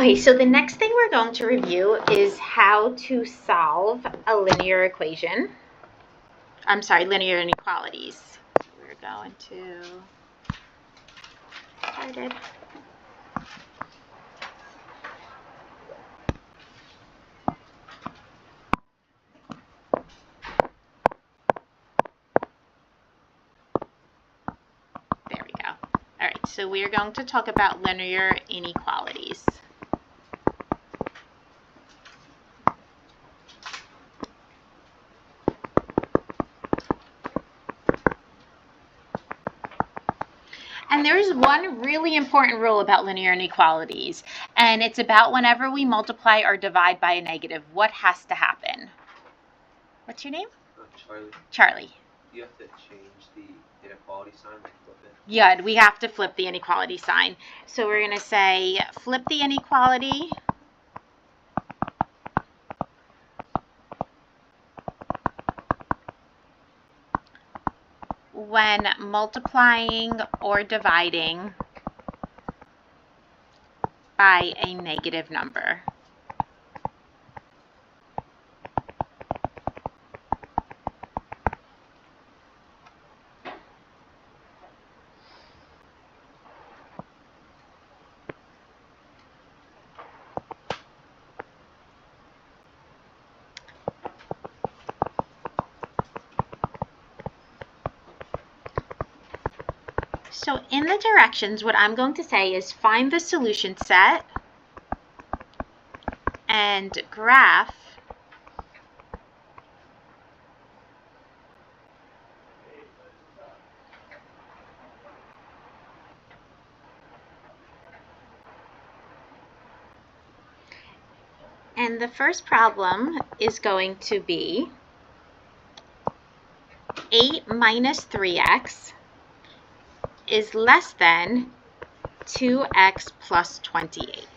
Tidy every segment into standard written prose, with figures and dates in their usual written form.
Okay, so the next thing we're going to review is how to solve a linear equation. I'm sorry, linear inequalities. So we're going to started. There we go. All right, so we are going to talk about linear inequalities. And there's one really important rule about linear inequalities, and it's about whenever we multiply or divide by a negative, what has to happen? What's your name? Charlie. Charlie. You have to change the inequality sign, like flip it. Yeah, we have to flip the inequality sign. So we're going to say flip the inequality. When multiplying or dividing by a negative number. So in the directions, what I'm going to say is find the solution set and graph and the first problem is going to be 8 minus 3x is less than 2x plus 28.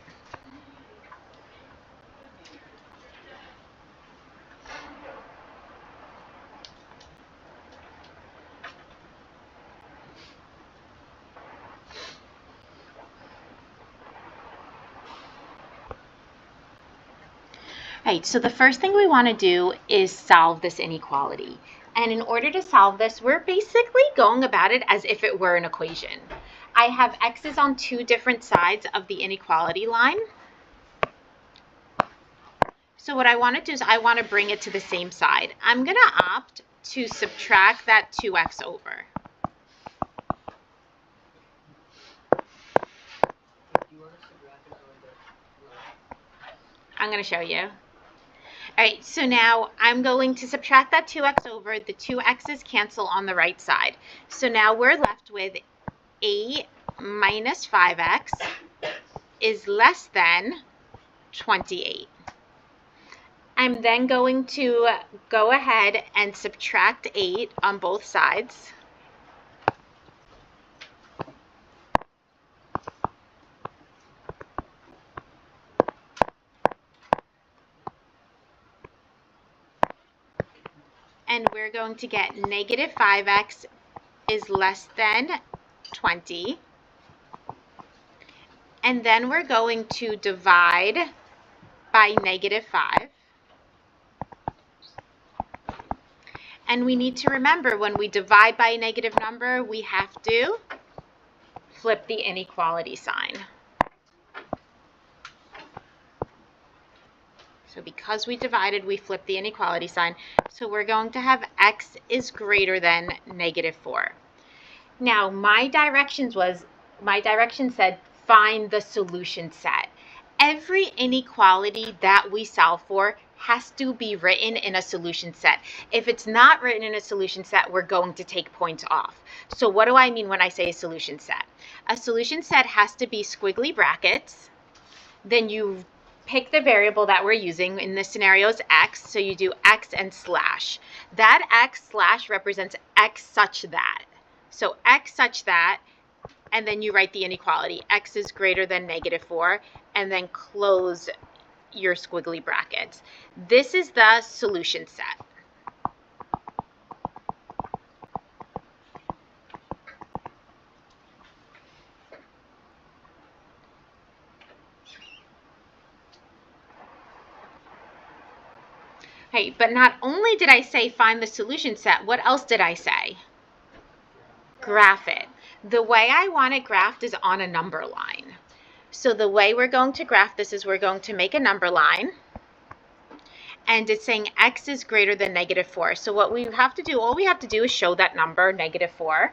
Right, so the first thing we want to do is solve this inequality. And in order to solve this, we're basically going about it as if it were an equation. I have x's on two different sides of the inequality line. So what I want to do is I want to bring it to the same side. I'm going to opt to subtract that 2x over. I'm going to show you. All right, so now I'm going to subtract that 2x over. The 2x's cancel on the right side. So now we're left with 8 minus 5x is less than 28. I'm then going to go ahead and subtract 8 on both sides. And we're going to get negative 5x is less than 20. And then we're going to divide by negative 5. And we need to remember when we divide by a negative number, we have to flip the inequality sign. So because we divided, we flip the inequality sign. So we're going to have x is greater than negative 4. Now, my direction said find the solution set. Every inequality that we solve for has to be written in a solution set. If it's not written in a solution set, we're going to take points off. So what do I mean when I say a solution set? A solution set has to be squiggly brackets. Then you pick the variable that we're using. In this scenario is x, so you do x and slash. That x slash represents x such that. So x such that, and then you write the inequality. X is greater than negative 4, and then close your squiggly brackets. This is the solution set. Right, but not only did I say find the solution set, what else did I say? Graph it. The way I want it graphed is on a number line. So the way we're going to graph this is we're going to make a number line, and it's saying x is greater than -4. So what we have to do, all we have to do is show that number, -4.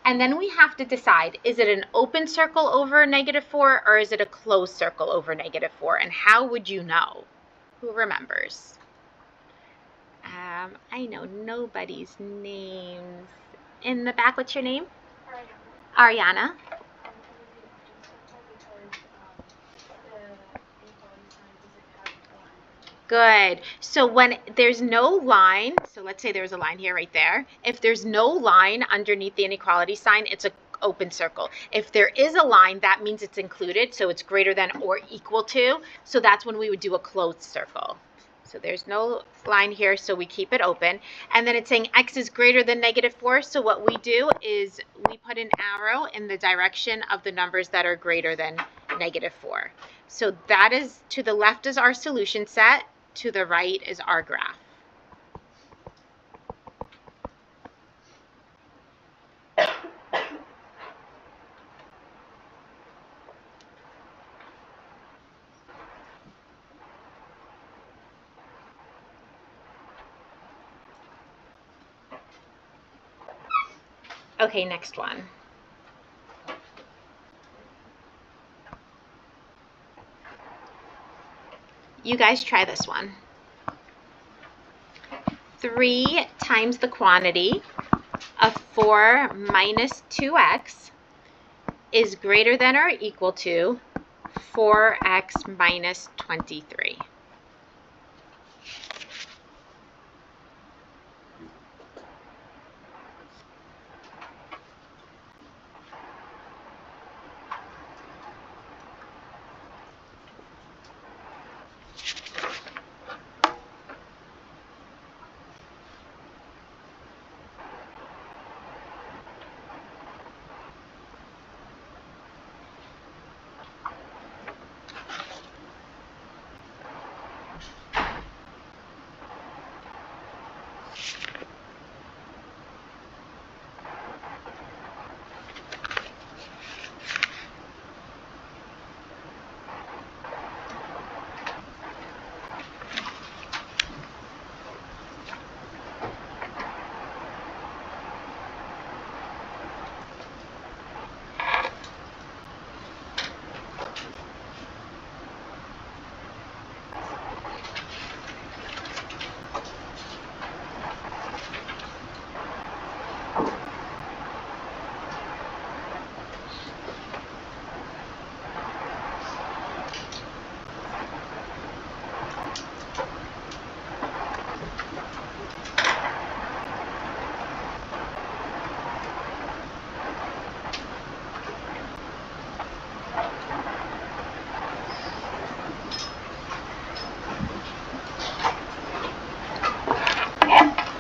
And then we have to decide, is it an open circle over -4 or is it a closed circle over -4? And how would you know? Who remembers? I know nobody's names. In the back, what's your name? Ariana. Good. So when there's no line, so let's say there's a line here right there. If there's no line underneath the inequality sign, it's an open circle. If there is a line, that means it's included, so it's greater than or equal to. So that's when we would do a closed circle. So there's no line here, so we keep it open. And then it's saying x is greater than -4. So what we do is we put an arrow in the direction of the numbers that are greater than -4. So that is, to the left is our solution set, to the right is our graph. Okay, next one. You guys try this one. 3 times the quantity of 4 minus 2x is greater than or equal to 4x minus 23.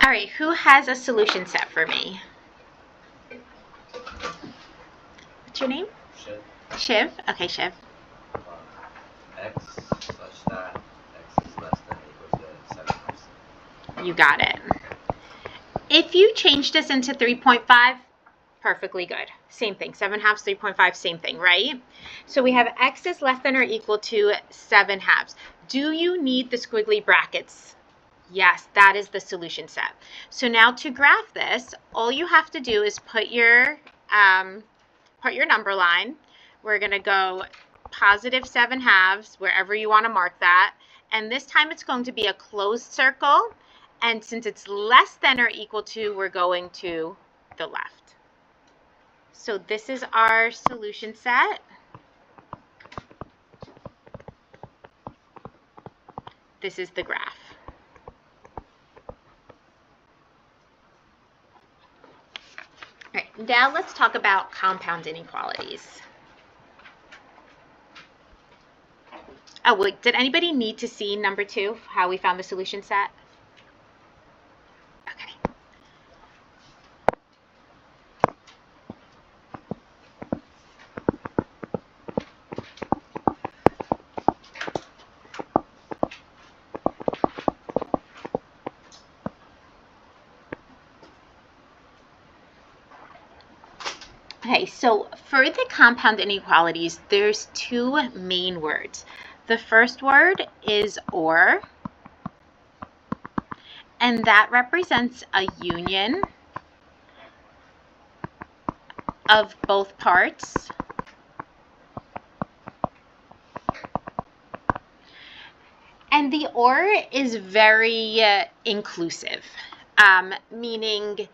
All right, who has a solution set for me? What's your name? Shiv. Shiv? Okay, Shiv. X such that x is less than or equal to 7%. You got it. If you change this into 3.5, perfectly good. Same thing, 7/2, 3.5, same thing, right? So we have x is less than or equal to 7/2. Do you need the squiggly brackets? Yes, that is the solution set. So now to graph this, all you have to do is put your number line. We're going to go positive 7/2 wherever you want to mark that. And this time it's going to be a closed circle. And since it's less than or equal to, we're going to the left. So this is our solution set. This is the graph. All right, now let's talk about compound inequalities. Oh, wait, did anybody need to see number 2, how we found the solution set? Okay. Okay, so for the compound inequalities, there's two main words. The first word is or, and that represents a union of both parts. And the or is very inclusive, meaning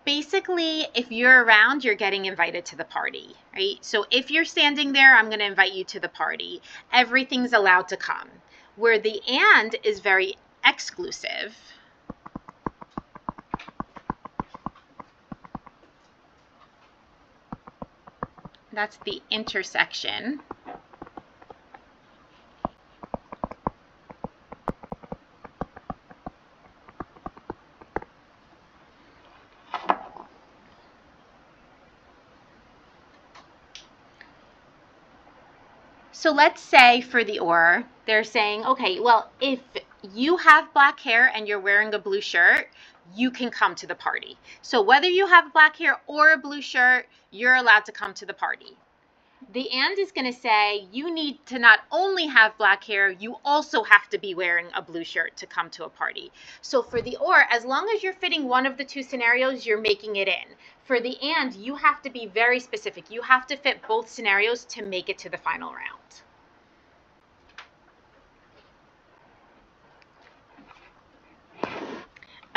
basically if you're around, you're getting invited to the party, right? So if you're standing there, I'm going to invite you to the party. Everything's allowed to come. Where the and is very exclusive, that's the intersection. So let's say for the or, they're saying, okay, well, if you have black hair and you're wearing a blue shirt, you can come to the party. So whether you have black hair or a blue shirt, you're allowed to come to the party. The and is going to say you need to not only have black hair, you also have to be wearing a blue shirt to come to a party. So for the or, as long as you're fitting one of the two scenarios, you're making it in. For the and, you have to be very specific. You have to fit both scenarios to make it to the final round.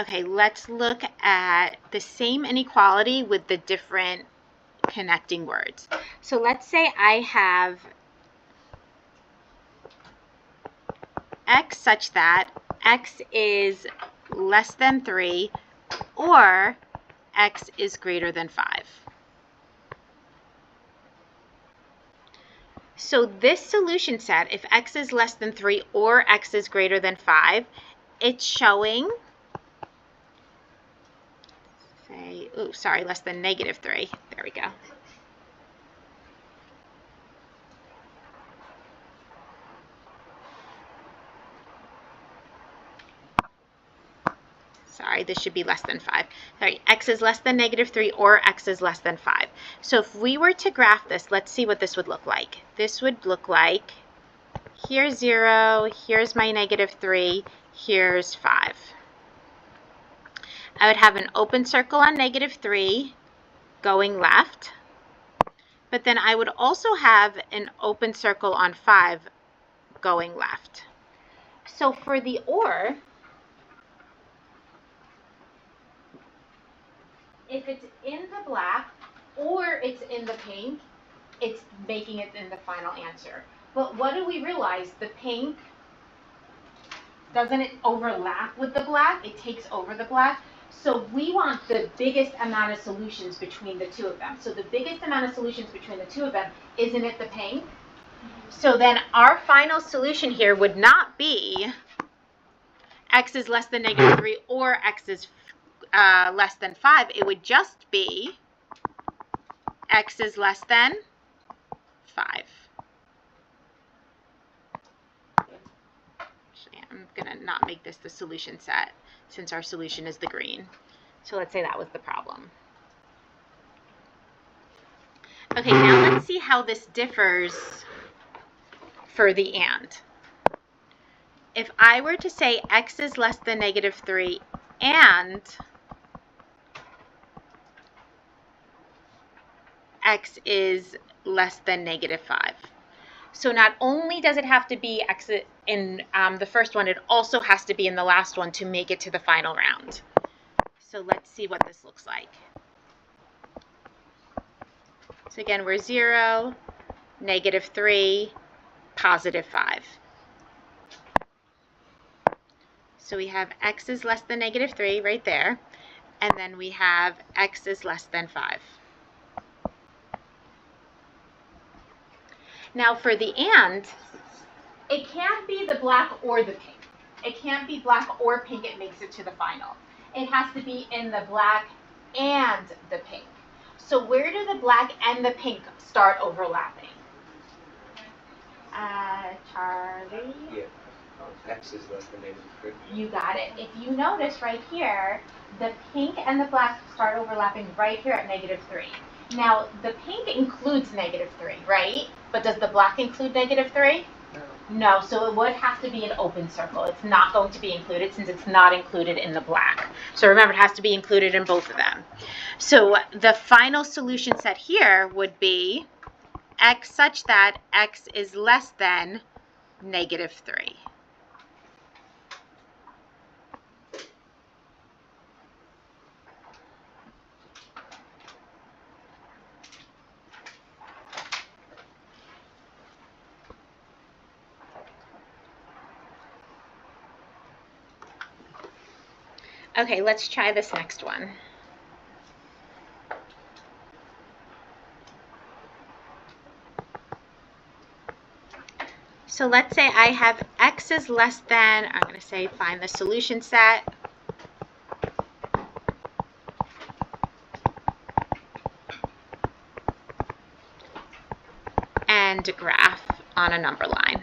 Okay, let's look at the same inequality with the different connecting words. So let's say I have x such that x is less than 3 or x is greater than 5. So this solution set, if x is less than 3 or x is greater than 5, it's showing, say, less than negative 3. There we go. Sorry, this should be less than 5. Sorry, x is less than negative 3 or x is less than 5. So if we were to graph this, let's see what this would look like. This would look like, here's 0, here's my negative 3, here's 5. I would have an open circle on negative 3 going left, but then I would also have an open circle on 5 going left. So for the or, if it's in the black or it's in the pink, it's making it in the final answer. But what do we realize? The pink, doesn't it overlap with the black? It takes over the black. So we want the biggest amount of solutions between the two of them. So the biggest amount of solutions between the two of them, isn't it the pink? So then our final solution here would not be x is less than negative 3 or x is less than 5. It would just be x is less than 5. Actually, I'm going to not make this the solution set since our solution is the green. So let's say that was the problem. Okay, now let's see how this differs for the and. If I were to say x is less than negative 3 and x is less than negative 5. So not only does it have to be x in the first one, it also has to be in the last one to make it to the final round. So let's see what this looks like. So again, we're 0, negative 3, positive 5. So we have x is less than negative 3 right there, and then we have x is less than 5. Now for the and, it can't be the black or the pink. It can't be black or pink, it makes it to the final. It has to be in the black and the pink. So where do the black and the pink start overlapping? Charlie? Yeah. X is less than negative 3. You got it. If you notice right here, the pink and the black start overlapping right here at negative 3. Now, the pink includes -3, right? But does the black include -3? No, so it would have to be an open circle. It's not going to be included since it's not included in the black. So remember, it has to be included in both of them. So the final solution set here would be x such that x is less than -3. Okay, let's try this next one. So let's say I have x is less than, I'm going to say find the solution set. And graph on a number line.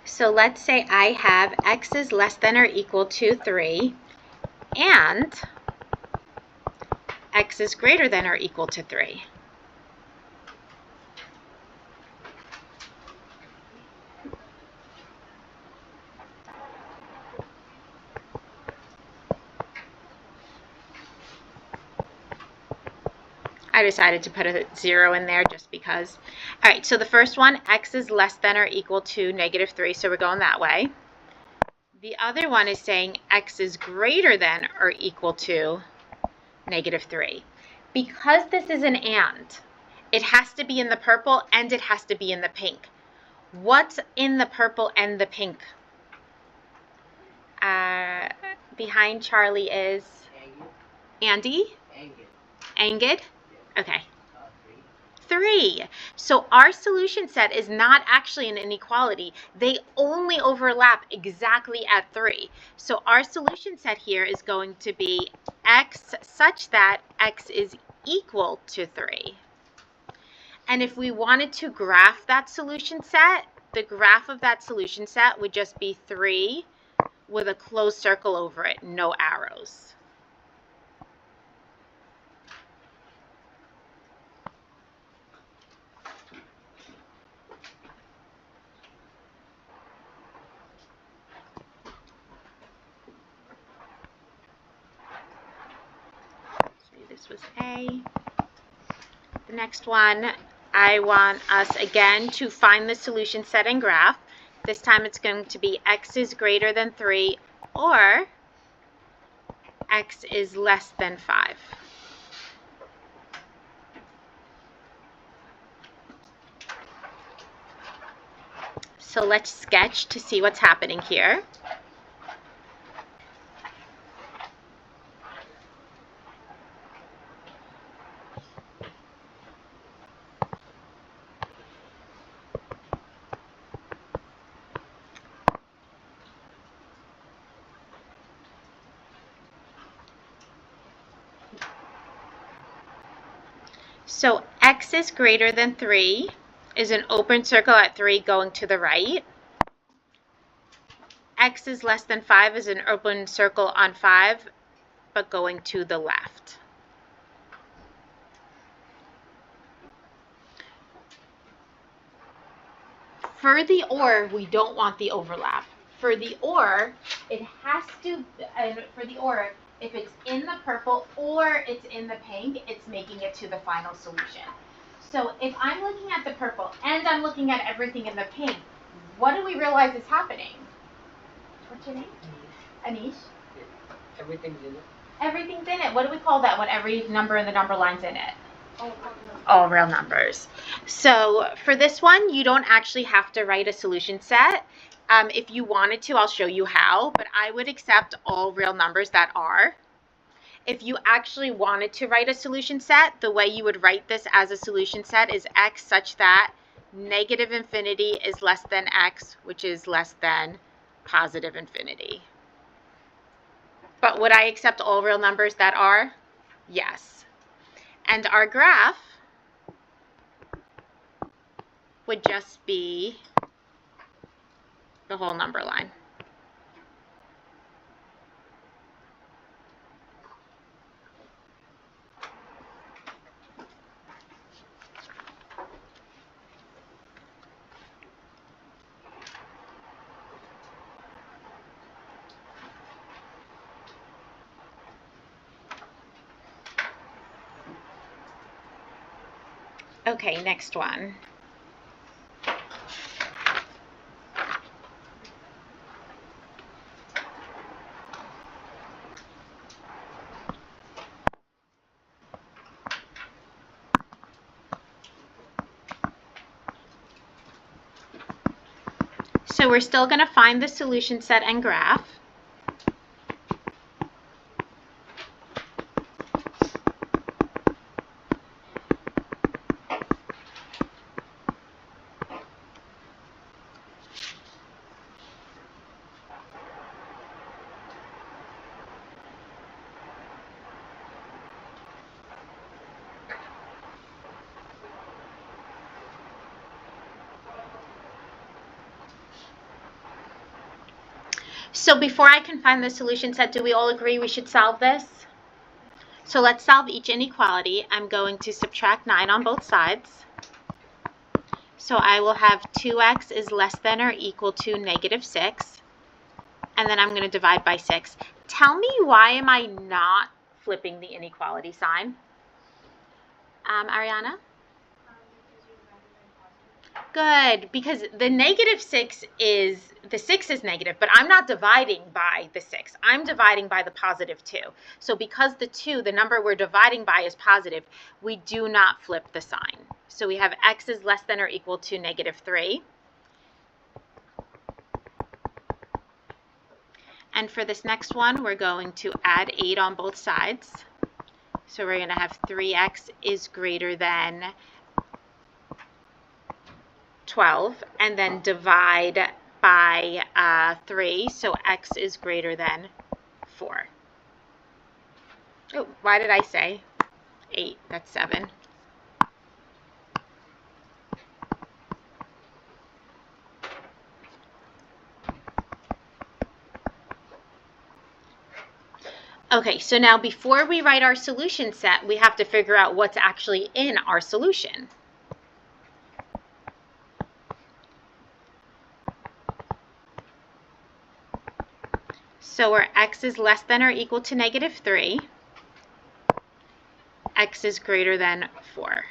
So let's say I have x is less than or equal to 3 and x is greater than or equal to 3. I decided to put a 0 in there just because. All right, so the first one, x is less than or equal to -3, so we're going that way. The other one is saying x is greater than or equal to -3. Because this is an and, it has to be in the purple and it has to be in the pink. What's in the purple and the pink? Behind Charlie is Andy? Angid? Okay. 3. So our solution set is not actually an inequality. They only overlap exactly at 3. So our solution set here is going to be x such that x is equal to 3. And if we wanted to graph that solution set, the graph of that solution set would just be 3 with a closed circle over it, no arrows. This was A. The next one, I want us again to find the solution set and graph. This time it's going to be x is greater than 3 or x is less than 5. So let's sketch to see what's happening here. So x is greater than 3 is an open circle at 3 going to the right. X is less than 5 is an open circle on 5 but going to the left. For the or, we don't want the overlap. For the or, it has to, for the or, if it's in the purple or it's in the pink, it's making it to the final solution. So if I'm looking at the purple and I'm looking at everything in the pink, what do we realize is happening? What's your name? Anish. Everything's in it. Everything's in it. What do we call that when every number in the number line's in it? All real numbers. So for this one, you don't actually have to write a solution set. If you wanted to, I'll show you how, but I would accept all real numbers that are. If you actually wanted to write a solution set, the way you would write this as a solution set is x such that -infinity is less than x, which is less than positive infinity. But would I accept all real numbers that are? Yes. And our graph would just be the whole number line. Okay, next one. So we're still going to find the solution set and graph. So before I can find the solution set, do we all agree we should solve this? So let's solve each inequality. I'm going to subtract 9 on both sides. So I will have 2x is less than or equal to -6. And then I'm going to divide by 6. Tell me, why am I not flipping the inequality sign? Ariana? Good, because the -6 is, the 6 is negative, but I'm not dividing by the 6. I'm dividing by the +2. So because the 2, the number we're dividing by, is positive, we do not flip the sign. So we have x is less than or equal to -3. And for this next one, we're going to add 8 on both sides. So we're going to have 3x is greater than 12, and then divide by 3, so x is greater than 4. Oh, why did I say 8? That's 7. Okay, so now before we write our solution set, we have to figure out what's actually in our solution. So where x is less than or equal to -3, x is greater than 4.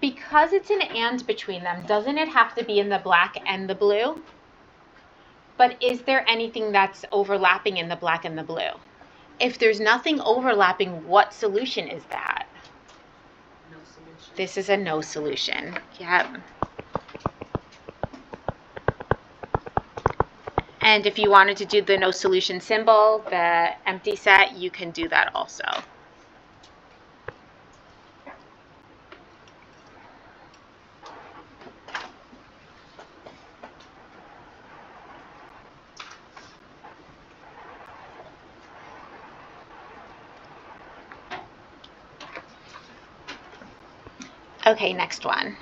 Because it's an and between them, doesn't it have to be in the black and the blue? But is there anything that's overlapping in the black and the blue? If there's nothing overlapping, what solution is that? No solution. This is a no solution. Yep. And if you wanted to do the no solution symbol, the empty set, you can do that also. Okay, next one.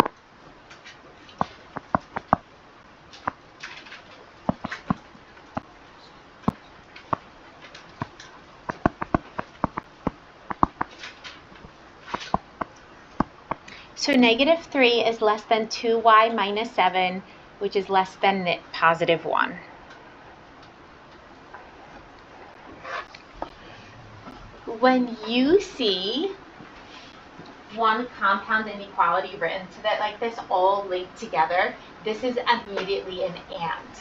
So -3 is less than 2y minus 7, which is less than +1. When you see one compound inequality written to that like this, all linked together, this is immediately an and.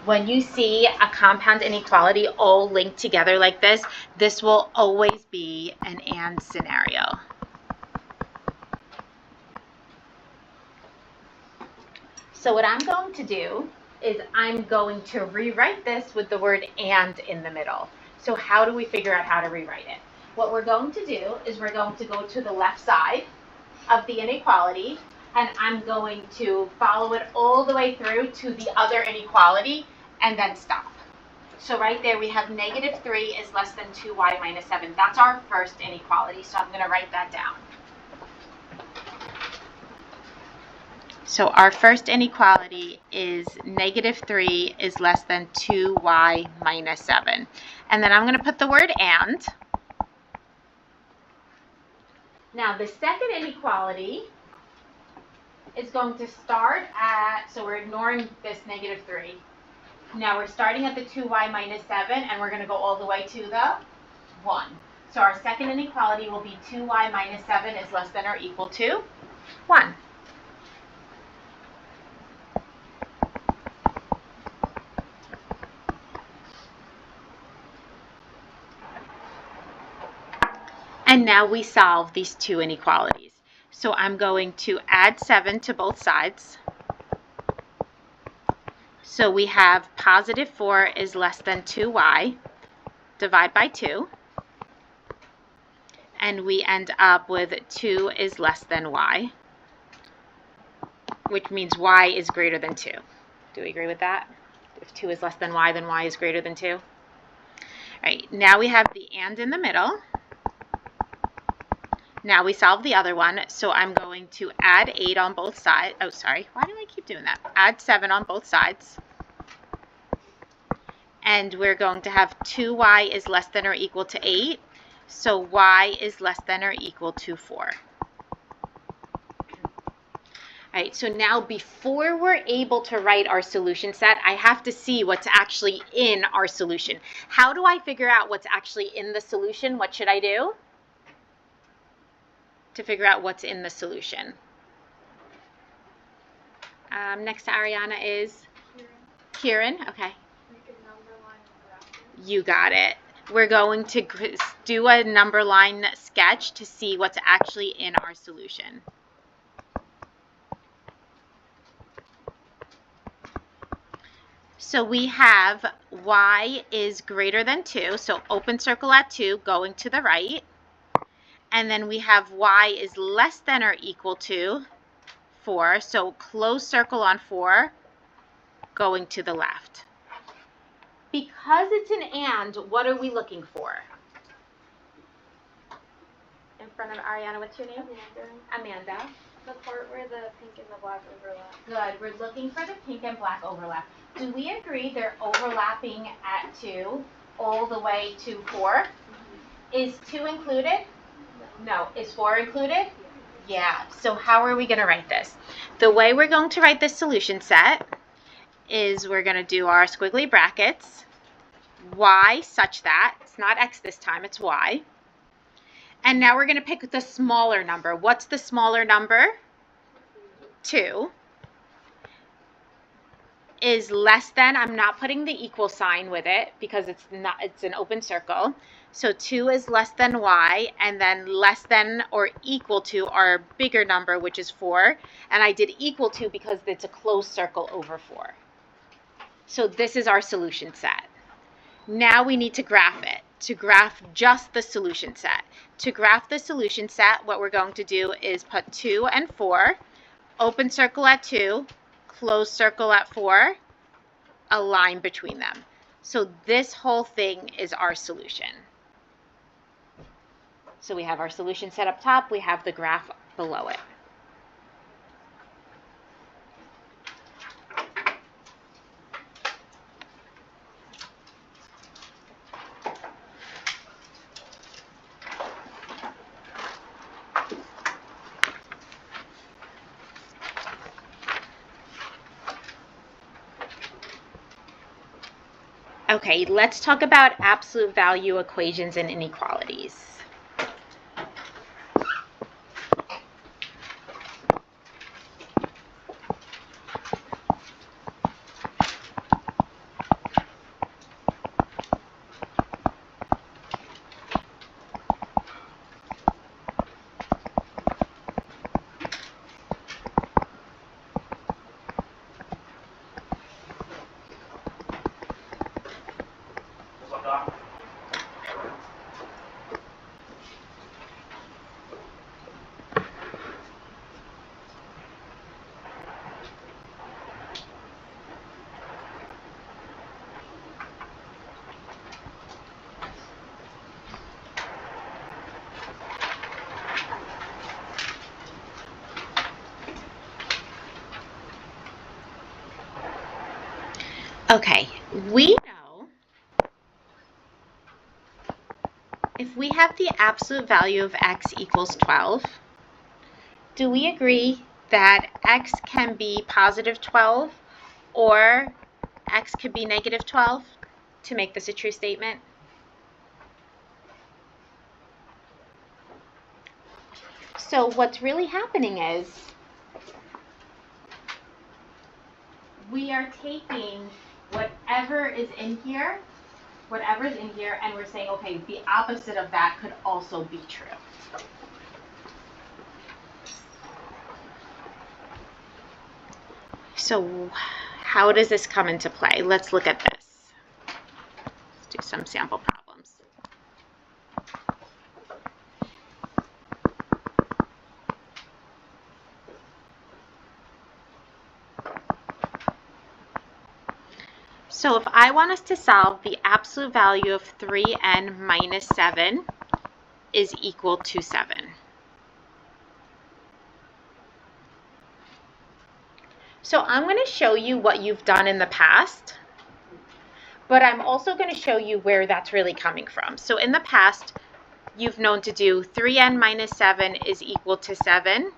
When you see a compound inequality all linked together like this will always be an and scenario. So what I'm going to do is I'm going to rewrite this with the word and in the middle. So how do we figure out how to rewrite it? What we're going to do is we're going to go to the left side of the inequality, and I'm going to follow it all the way through to the other inequality and then stop. So right there we have -3 is less than 2y minus 7. That's our first inequality, so I'm going to write that down. So our first inequality is -3 is less than 2y minus 7. And then I'm going to put the word and. Now the second inequality is going to start at, so we're ignoring this -3. Now we're starting at the 2y minus 7, and we're going to go all the way to the 1. So our second inequality will be 2y minus 7 is less than or equal to 1. And now we solve these two inequalities. So I'm going to add 7 to both sides. So we have positive 4 is less than 2y. Divide by 2. And we end up with 2 is less than y, which means y is greater than 2. Do we agree with that? If 2 is less than y, then y is greater than 2. All right, now we have the and in the middle. Now we solve the other one, so I'm going to add 8 on both sides. Oh, sorry, why do I keep doing that? Add 7 on both sides. And we're going to have 2y is less than or equal to 8, so y is less than or equal to 4. All right, so now before we're able to write our solution set, I have to see what's actually in our solution. How do I figure out what's actually in the solution? What should I do to figure out what's in the solution? Next to Ariana is Kieran. Okay. Make a number line and graph it. You got it. We're going to do a number line sketch to see what's actually in our solution. So we have y is greater than 2, so open circle at 2 going to the right. And then we have y is less than or equal to 4, so close circle on 4 going to the left. Because it's an and, what are we looking for? In front of Ariana, what's your name? Amanda. The part where the pink and the black overlap. Good. We're looking for the pink and black overlap. Do we agree they're overlapping at 2 all the way to 4? Is 2 included? No. Is 4 included? Yeah. So how are we going to write this? The way we're going to write this solution set is we're going to do our squiggly brackets, y such that, it's not x this time, it's y. And now we're going to pick the smaller number. What's the smaller number? 2 is less than, I'm not putting the equal sign with it because it's an open circle. So 2 is less than y, and then less than or equal to our bigger number, which is 4. And I did equal to because it's a closed circle over 4. So this is our solution set. Now we need to graph it. To graph just the solution set. To graph the solution set, what we're going to do is put 2 and 4, open circle at 2, closed circle at 4, a line between them. So this whole thing is our solution. So we have our solution set up top, we have the graph below it. Okay, let's talk about absolute value equations and inequalities. Okay, we know if we have the absolute value of x equals 12, do we agree that x can be positive 12 or x could be negative 12 to make this a true statement? So what's really happening is we are taking whatever is in here, and we're saying, okay, the opposite of that could also be true. So how does this come into play? Let's look at this. Let's do some sample problems. So if I want us to solve the absolute value of 3n minus 7 is equal to 7. So I'm going to show you what you've done in the past, but I'm also going to show you where that's really coming from. So in the past, you've known to do 3n minus 7 is equal to 7,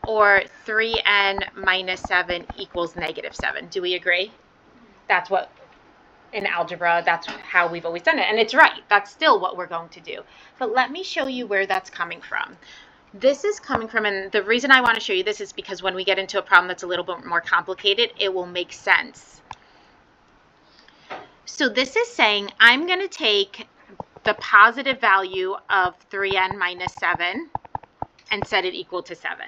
or 3n minus 7 equals negative 7. Do we agree? That's what, in algebra, that's how we've always done it. And it's right. That's still what we're going to do. But let me show you where that's coming from. This is coming from, and the reason I want to show you this is because when we get into a problem that's a little bit more complicated, it will make sense. So this is saying I'm going to take the positive value of 3n minus 7 and set it equal to 7.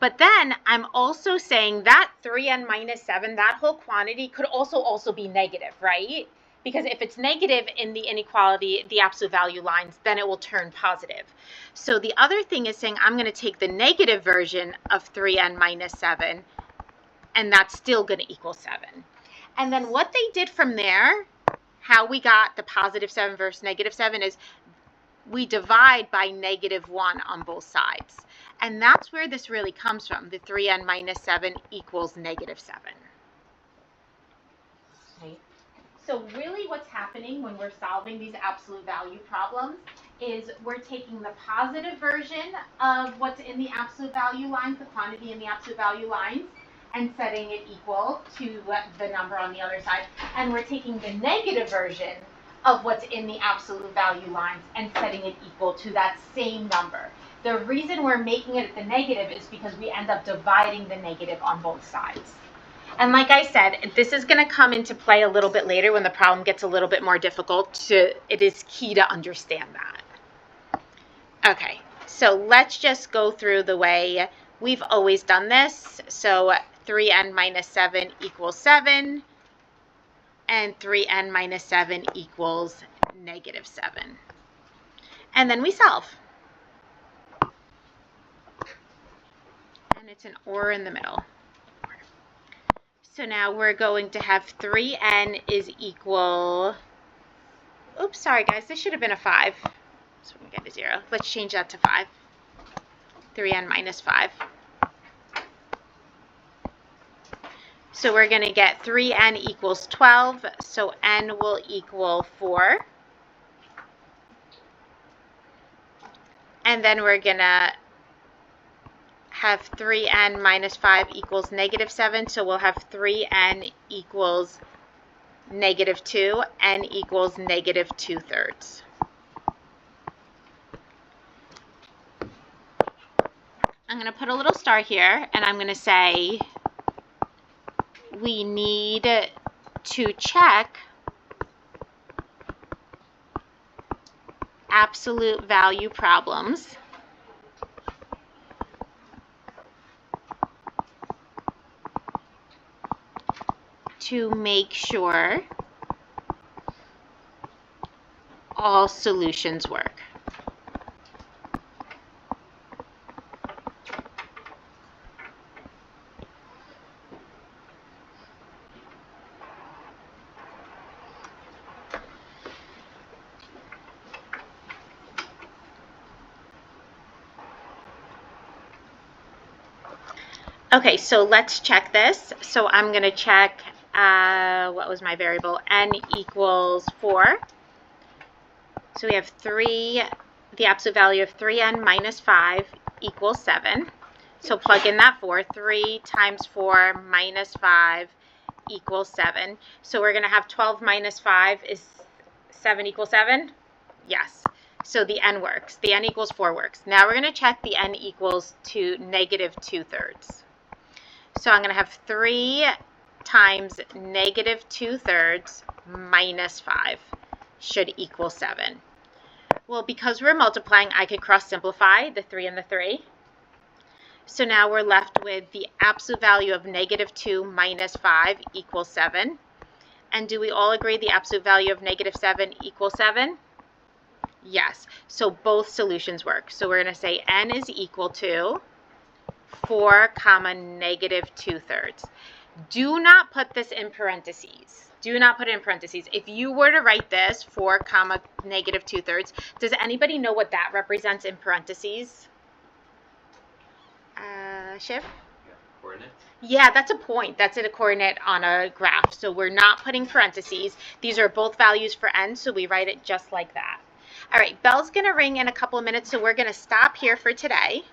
But then I'm also saying that 3n minus 7, that whole quantity could also be negative, right? Because if it's negative in the inequality, the absolute value lines, then it will turn positive. So the other thing is saying I'm going to take the negative version of 3n minus 7, and that's still going to equal 7. And then what they did from there, how we got the positive 7 versus negative 7, is we divide by negative 1 on both sides. And that's where this really comes from. The 3n minus 7 equals negative 7. Okay. So really what's happening when we're solving these absolute value problems is we're taking the positive version of what's in the absolute value lines, the quantity in the absolute value lines, and setting it equal to the number on the other side. And we're taking the negative version of what's in the absolute value lines and setting it equal to that same number. The reason we're making it the negative is because we end up dividing the negative on both sides. And like I said, this is going to come into play a little bit later when the problem gets a little bit more difficult. It is key to understand that. Okay, so let's just go through the way we've always done this. So 3n minus 7 equals 7, and 3n minus 7 equals negative 7. And then we solve. And it's an or in the middle. So now we're going to have 3n is equal, oops, sorry guys, this should have been a 5. So we get a 0. Let's change that to 5. 3n minus 5. So we're going to get 3n equals 12, so n will equal 4. And then we're going to have 3n minus 5 equals negative 7, so we'll have 3n equals negative 2, n equals negative 2/3. I'm going to put a little star here, and I'm going to say we need to check absolute value problems to make sure all solutions work. Okay, so let's check this. So I'm going to check, what was my variable? N equals 4. So we have 3, the absolute value of 3n minus 5 equals 7. So plug in that 4. 3 times 4 minus 5 equals 7. So we're going to have 12 minus 5 is 7 equals 7? Yes. So the n works. The n equals 4 works. Now we're going to check the n equals to negative 2/3. So I'm going to have 3 times negative 2/3 minus 5 should equal 7. Well, because we're multiplying, I could cross simplify the 3 and the 3. So now we're left with the absolute value of negative 2 minus 5 equals 7. And do we all agree the absolute value of negative 7 equals 7? Yes. So both solutions work. So we're going to say n is equal to 4 comma negative 2/3. Do not put this in parentheses. Do not put it in parentheses. If you were to write this 4 comma negative 2/3, does anybody know what that represents in parentheses? Shiv? Yeah, coordinates. Yeah, that's a point. That's a coordinate on a graph. So we're not putting parentheses. These are both values for n, so we write it just like that. All right, bell's going to ring in a couple of minutes, so we're going to stop here for today.